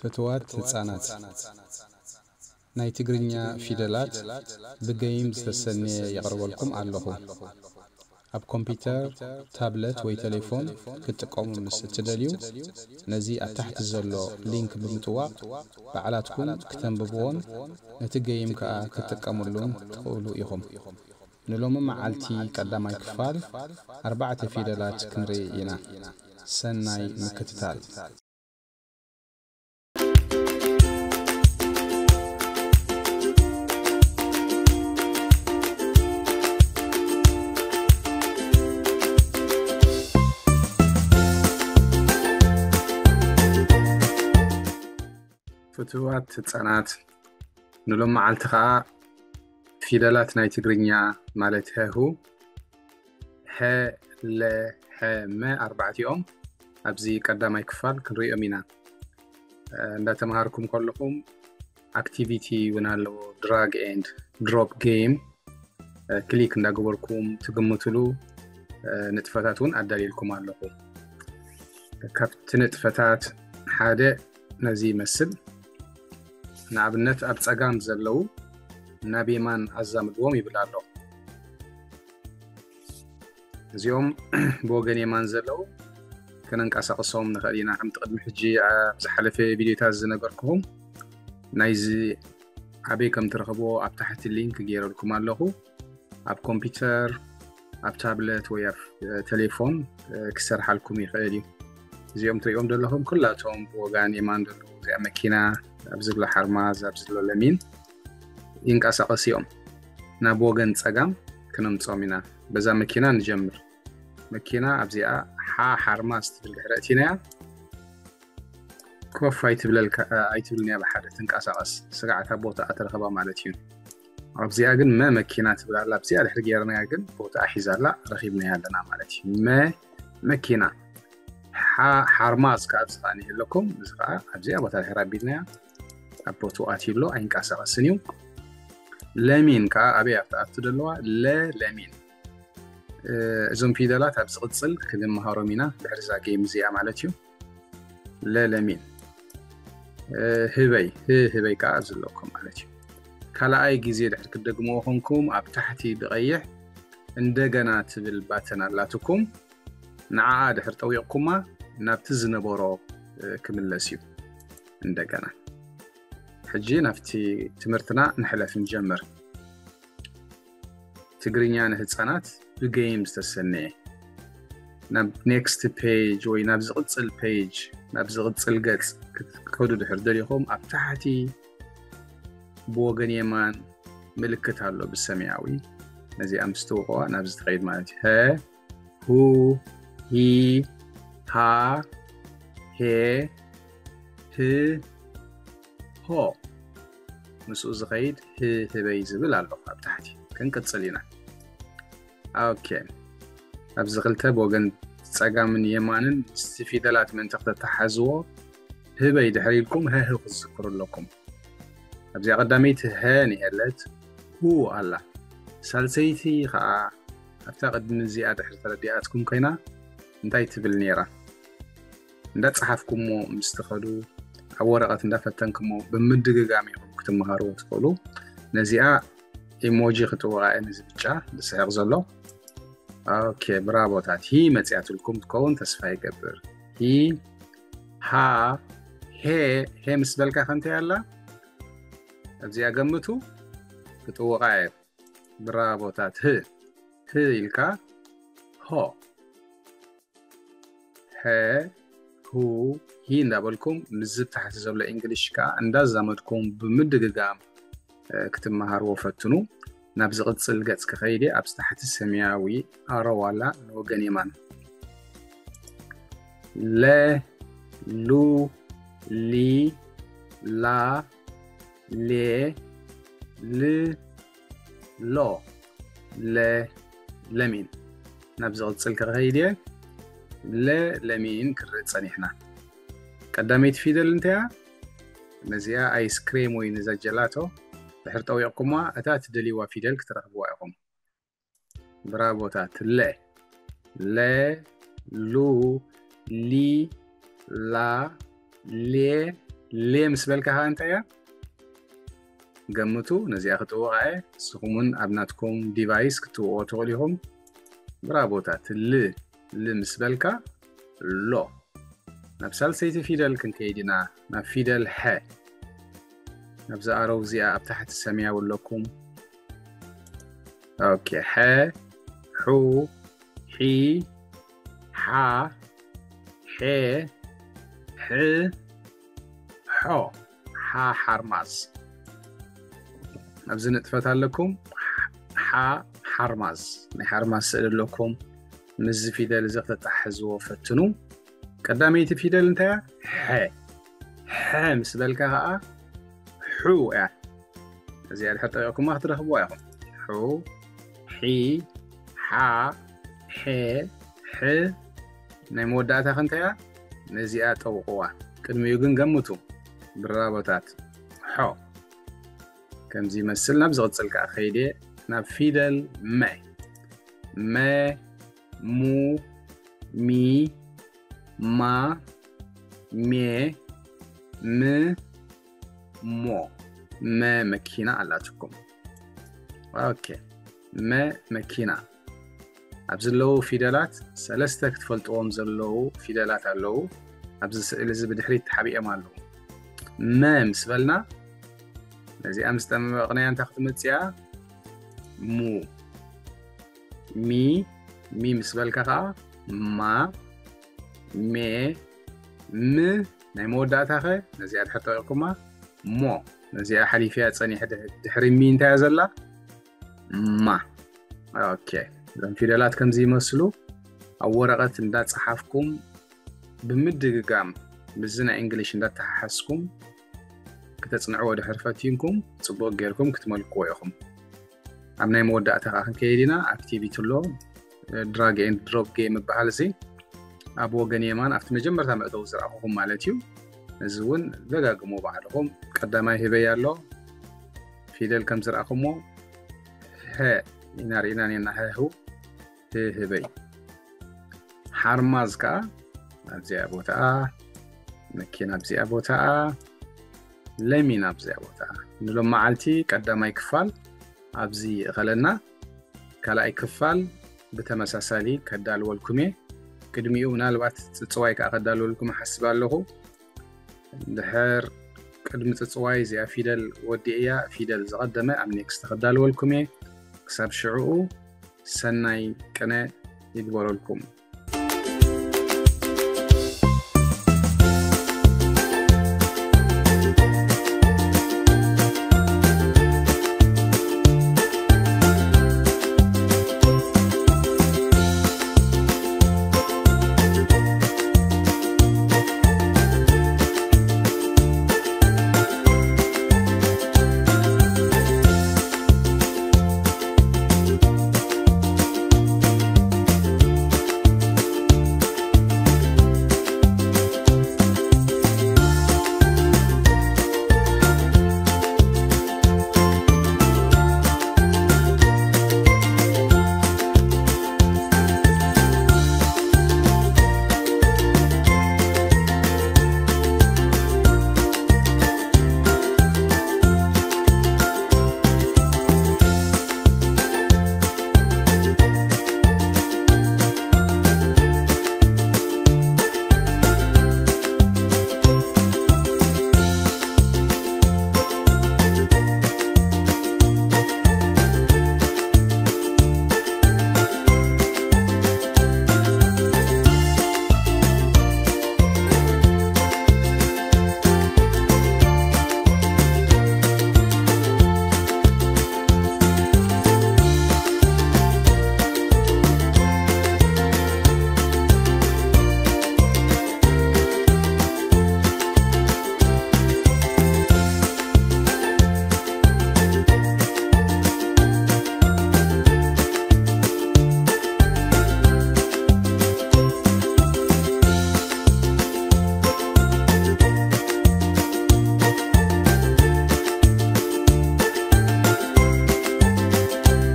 ፍትዋት ህፃናት ናይ ትግርኛ ፊደላት ብጌም ዝተሰነየ يقربلكم ኣለኹ ኣብ ኮምፒውተር ታብሌት ወይ ቴሌፎን ክትጥቀሙ ምስ ትደልዩ ነዚ ኣብ ታሕቲ ዘሎ ሊንክ ብምጥዋቕ በዓላትኩም ክተንብብዎን ነቲ ጌም ከዓ ክትጥቀሙሉን ትኽእሉ ኢኹም ንሎሚ መዓልቲ ቀዳማይ ክፋል 4 ፊደላት ክንርኢ ኢና ሰናይ ምክትታል ፍትዋት ህፃናት ንሎም መዓልቲ ከዓ ፊደላት ናይ ትግርኛ ማለት ሀሁ ሀ ለ ሐ መ ኣርባዕቲኦም ኣብዚ ቀዳማይ ክፋል ክንሪኦም ኢና እንዳተማሃርኩም ከለኹም አክቲቪቲ እውን ኣለዎ ድራግ ኤንድ ድሮፕ ጌም ክሊክ እንዳገበርኩም ትግምትሉ ንጥፈታት እውን ኣዳልየልኩም ኣለኹ ካብቲ ንጥፈታት ሓደ ነዚ ይመስል ንኣብነት ኣብ ፀጋም ዘለው ናብ የማን ኣዛምድዎም ይብል ኣሎ እዚኦም ብወገን የማን ዘለው ከነንቀሳቅሶም ንኽእል ኢና ከምቲ ቅድሚ ሕጂ ዝሓለፈ ቪድዮታት ዝነበርኩዎም ናይዚ ኣበይ ከም ትረኽብዎ ኣብ ታሕቲ ሊንክ ገይረልኩም ኣለኹ ኣብ ኮምፒውተር ኣብ ታብሌት ወይ ኣብ ቴሌፎን ክሰርሓልኩም ይኽእል እዩ እዚኦም ትሪኦም ዘለኹም ኩላቶም ብወገን የማን ዘለው እዚኣ መኪና ኣብ ዝብላ ሓርማዝ ኣብ ዝብላ ለሚን ይንቀሳቀስ እዮም ናብ ወገን ፀጋም ክነምፅኦም ኢና በዛ መኪና ንጀምር መኪና ኣብዚኣ ሓርማዝ ትብል ድሕሪ እቲናያ ኮፍ ኣይትብልንያ ብሓደ ትንቀሳቀስ ስጋዕታ ቦታ ኣትረኸባ ማለት እዩ ኣብዚኣ ግን መኪና ትብል ኣላ ኣብዚኣ ድሕሪ ጌርናያ ግን ቦታ ሒዛላ ረኺብናያ ኣለና ማለት እዩ መኪና ሓርማዝ ካብ ዝኻኒ ኣለኩም እዚ ከዓ ኣብዚኣ ቦታ ድሕሪ ኣቢልናያ ኣብ ቦታኡ ኣትይብሎ ኣይንቀሳቀስን እዩ ለሚን ከዓ ኣበይ ኣብቲ ዘለዋ ለሚን እዞም ፊደላት ኣብ ዝቕፅል ክንመሃሮም ኢና ድሕሪ እዛ ጌም እዚኣ ማለት እዩ ለሚን ህበይ ከዓ ኣብ ዘለኩም ማለት እዩ ካልኣይ ግዜ ድሕሪ ክደግምዎ ኮንኩም ኣብ ታሕቲ ብቐይሕ እንደገና ትብል ባተን ኣላትኩም ንዓኣ ድሕሪ ጠዊቕኩማ ናብቲ ዝነበሮ ክምለስ እዩ እንደገና ሕጂ ናብቲ ትምህርትና ንሕለፍ ንጀምር ትግርኛ ንህፃናት ብጌም ዝተሰነየ ናብ ኔክስት ፔጅ ወይ ናብ ዝቕፅል ፔጅ ናብ ዝቕፅል ገጽ ክትከዱ ድሕሪ ደሊኹም ኣብ ታሕቲ ብወገን የማን ምልክት ኣሎ ብሰማያዊ ነዚ ኣምስተውቕዋ ናብ ዝትኸይድ ማለት እዩ ሀ ሁ ሂ ሃ ሄ ህ ሆ ምስኡ ዝኸይድ ህበይ ዝብል ኣሎ ኣብ ታሕቲ ክንቅፅል ኢና ኦኬ ኣብዚ ክልተ ብወገን ፀጋምን የማንን ምስቲ ፊደላት ምእንቲ ክተተሓዝዎ ህበይ ድሕሪ ኢልኩም ህህ ክዝክሩ ኣለኩም ኣብዚኣ ቀዳመይቲ ሀ ንሄለት ሁ ኣላ ሳልሰይቲ ከዓ ኣብታ ቅድሚ እዚኣ ድሕሪ ተረዲኣትኩም ኮይና እንታይ ትብል ነይራ እንዳፀሓፍኩሞ ምስ ትኸዱ ኣብ ወረቐት እንዳፈተንኩሞ ብምድግጋም ኢኹም ክትመሃሩ ትኽእሉ ነዚኣ ኢሞጂ ክትወቃዕ ነዚ ብጫ ዝስሕቕ ዘሎ ኦኬ ብራቦታት ሂ መፅያትልኩም ትከውን ተስፋ ይገብር ሂ ሃ ሄ ምስ በልካ ከንታይ ኣላ ኣብዚኣ ገምቱ ክትወቃዕ ብራቦታት ህ ኢልካ ሆ ሄ ሁ ሂ እንዳበልኩም ንዝብ ታሕቲ ዘሎ እንግሊሽ ከዓ እንዳዛመድኩም ብምድግጋም ክትመሃርዎ ፈትኑ ናብ ዝቕፅል ገጽ ክኸይድ ኣብ ታሕቲ ሰማያዊ ኣረዋላ ንወገን የማን ለ ሉ ሊ ላ ሌ ል ሎ ለሚን ናብ ዝቕፅል ክኸይድ ለሚን ክርእ ፀኒሕና ቀዳመይቲ ፊደል እንተያ ነዚኣ ኣይስክሬም ወይ ነዛ ጀላቶ ድሕሪ ጠዊቕኩማ እታ ትደልይዋ ፊደል ክትረኽብዋ ኢኹም ብራቦታት ለ ሉ ሊ ላ ሌ ليه مسبلكها أنت يا قمتو نزي أخذوا وقعي سخمون أبناتكم ديفايس كتو أوتوليهم برافوتات اللي مسبلكها لو نفسال سيتي فيدل كنكيدنا ما فيدل ح نبزا أروزي أبتحت السميع ولكم أوكي ح حو حي حا ح ح حو حا حرماز نبزا نتفتح لكم حا حرماز نحرماز سأل لكم مز فيدل زغت تحزو فتنو قداميتي فيدل انت ح مسبلك ها حو يعني زي حتى يكون ما ترهبوا يا حو حي حا ح ح ناي موداتا خنتيا نزيات طوقوا قدمي يغن قمتو برابطات حو كم زي مسلنا بزغتسلك اخيدي ناب فيدل ما مو مي ما مي م مو ما مكينة علاتكم اوكي ما مكينة أبزلو فيدالات سلستك تفلتوهم زلو فيدالات علو أبزل إذا بدحريت حبيئة مالو ما مسبلنا لذي أمس تم أغنية تختمت يا مو مي مسبلك ما مي م ناي مودات أخي لذي أدحرتو يقوما مو لذي أحلي فيها تصاني دحري مين تازلا ما اوكي لان فيدالات كم زي مسلو او ورقه اندات صحافكم بمدغغام بزنا انجليش اندات تحسكم كتصنعوا ود حرفاتينكم صبوق غيركم كتملكوا يخم امناي موداتا اخن كيدينا اكتيفيتي لو دراج اند دروب جيم بحالسي ابو غنيمان افت مجمرتا مقدو زراهم مالتيو زون دغاغمو بعدهم قداماي هبه يالو فيدال كم زراخمو ها ينارينا نينا هو هبي حرمازكا ابزي ابوتا مكينا ابزي ابوتا لمين ابزي ابوتا نلو معالتي قداماي كفال ابزي غلنا كلاي كفال بتمساسالي كدالو لكمي قدميو نالبات تصواي كدالو لكم حسبالو دحر قدم تصواي زي فيدل وديئيا فيدل زقدمه ام نيكست كدالو لكمي كسب شعوء سناي كنا يقبلوا لكم